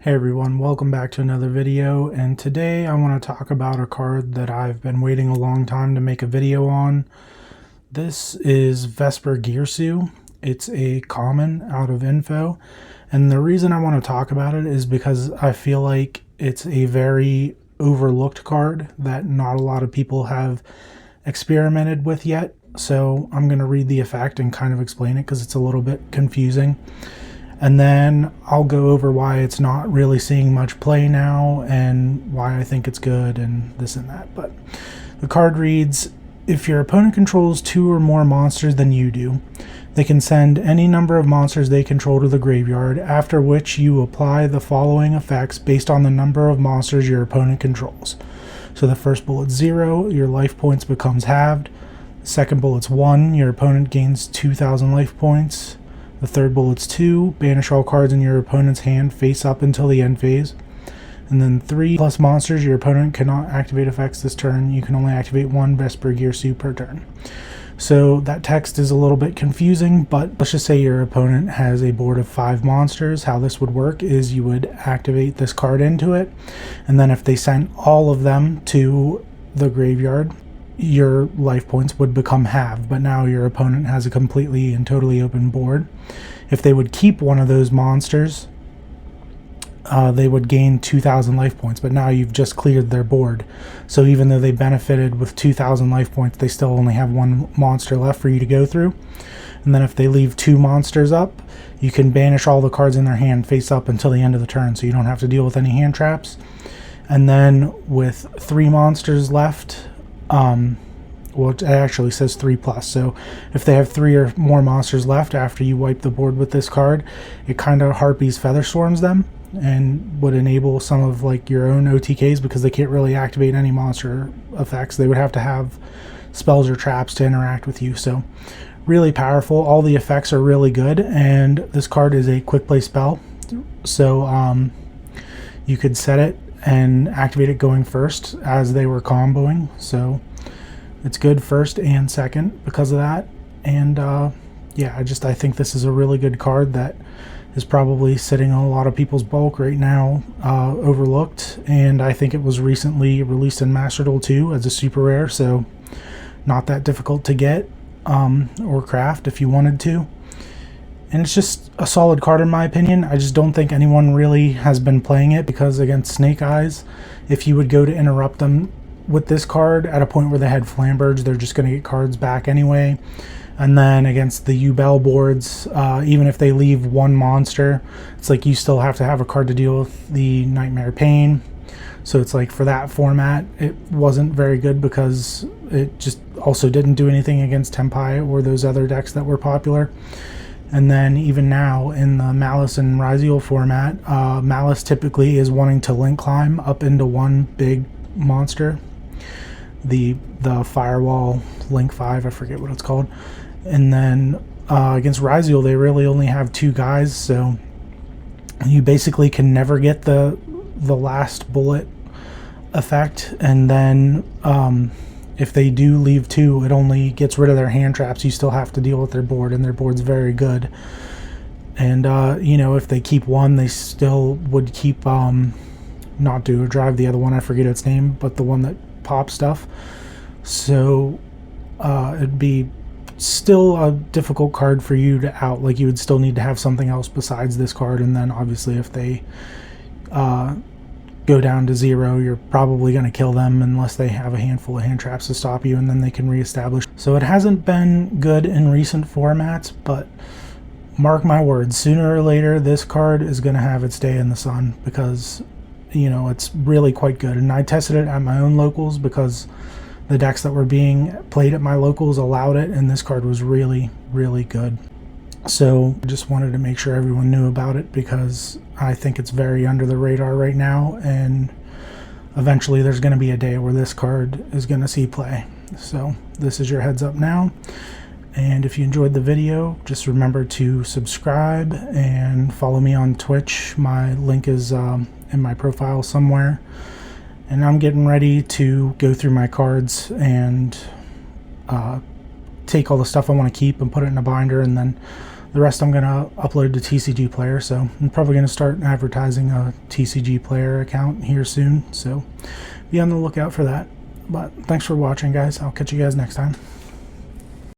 Hey everyone, welcome back to another video, and today I want to talk about a card that I've been waiting a long time to make a video on. This is Vesper Girsu. It's a common out of info, and the reason I want to talk about it is because I feel like it's a very overlooked card that not a lot of people have experimented with yet. So I'm going to read the effect and kind of explain it because it's a little bit confusing. And then I'll go over why it's not really seeing much play now and why I think it's good and this and that. But the card reads, if your opponent controls 2 or more monsters than you do, they can send any number of monsters they control to the graveyard, after which you apply the following effects based on the number of monsters your opponent controls. So the first bullet's 0, your life points becomes halved. The second bullet's 1, your opponent gains 2,000 life points. The third bullet's 2, banish all cards in your opponent's hand face up until the end phase. And then 3 plus monsters, your opponent cannot activate effects this turn. You can only activate 1 Vesper Girsu per turn. So that text is a little bit confusing, but let's just say your opponent has a board of 5 monsters. How this would work is you would activate this card into it, and then if they sent all of them to the graveyard, your life points would become halved, but now your opponent has a completely and totally open board. If they would keep one of those monsters, they would gain 2,000 life points, but now you've just cleared their board. So even though they benefited with 2,000 life points, they still only have 1 monster left for you to go through. And then if they leave 2 monsters up, you can banish all the cards in their hand face up until the end of the turn, so you don't have to deal with any hand traps. And then with 3 monsters left, well, it actually says 3 plus, so if they have 3 or more monsters left after you wipe the board with this card, it kind of Harpies Featherstorms them and would enable some of like your own OTKs, because they can't really activate any monster effects. They would have to have spells or traps to interact with you. So really powerful. All the effects are really good, and this card is a quick play spell, so you could set it and activate it going first as they were comboing, so it's good first and second because of that. And yeah, I think this is a really good card that is probably sitting on a lot of people's bulk right now, overlooked, and I think it was recently released in Master Duel 2 as a super rare, so not that difficult to get or craft if you wanted to. And it's just a solid card in my opinion. I just don't think anyone really has been playing it, because against Snake Eyes, if you would go to interrupt them with this card at a point where they had Flamberge, they're just going to get cards back anyway. And then against the Yubel boards, even if they leave 1 monster, it's like you still have to have a card to deal with the Nightmare Pain. So it's like for that format, it wasn't very good, because it just also didn't do anything against Tempai or those other decks that were popular. And then even now in the Malice and Raziel format, Malice typically is wanting to link climb up into 1 big monster, the Firewall Link 5, I forget what it's called. And then against Raziel, they really only have 2 guys, so you basically can never get the last bullet effect. And then if they do leave 2, it only gets rid of their hand traps. You still have to deal with their board, and their board's very good. And you know, if they keep 1, they still would keep not Duo Drive, the other one, I forget its name, but the one that pops stuff. So it'd be still a difficult card for you to out. Like, you would still need to have something else besides this card. And then obviously if they go down to 0, you're probably going to kill them unless they have a handful of hand traps to stop you, and then they can reestablish. So it hasn't been good in recent formats, but mark my words, sooner or later this card is going to have its day in the sun, because you know, it's really quite good. And I tested it at my own locals because the decks that were being played at my locals allowed it, and this card was really, really good. So I just wanted to make sure everyone knew about it, because I think it's very under the radar right now, and eventually there's going to be a day where this card is going to see play. So this is your heads up now. And if you enjoyed the video, just remember to subscribe and follow me on Twitch. My link is in my profile somewhere. And I'm getting ready to go through my cards and take all the stuff I want to keep and put it in a binder, and then The rest I'm going to upload to TCG Player, so I'm probably going to start advertising a TCG Player account here soon, so be on the lookout for that. But thanks for watching, guys. I'll catch you guys next time.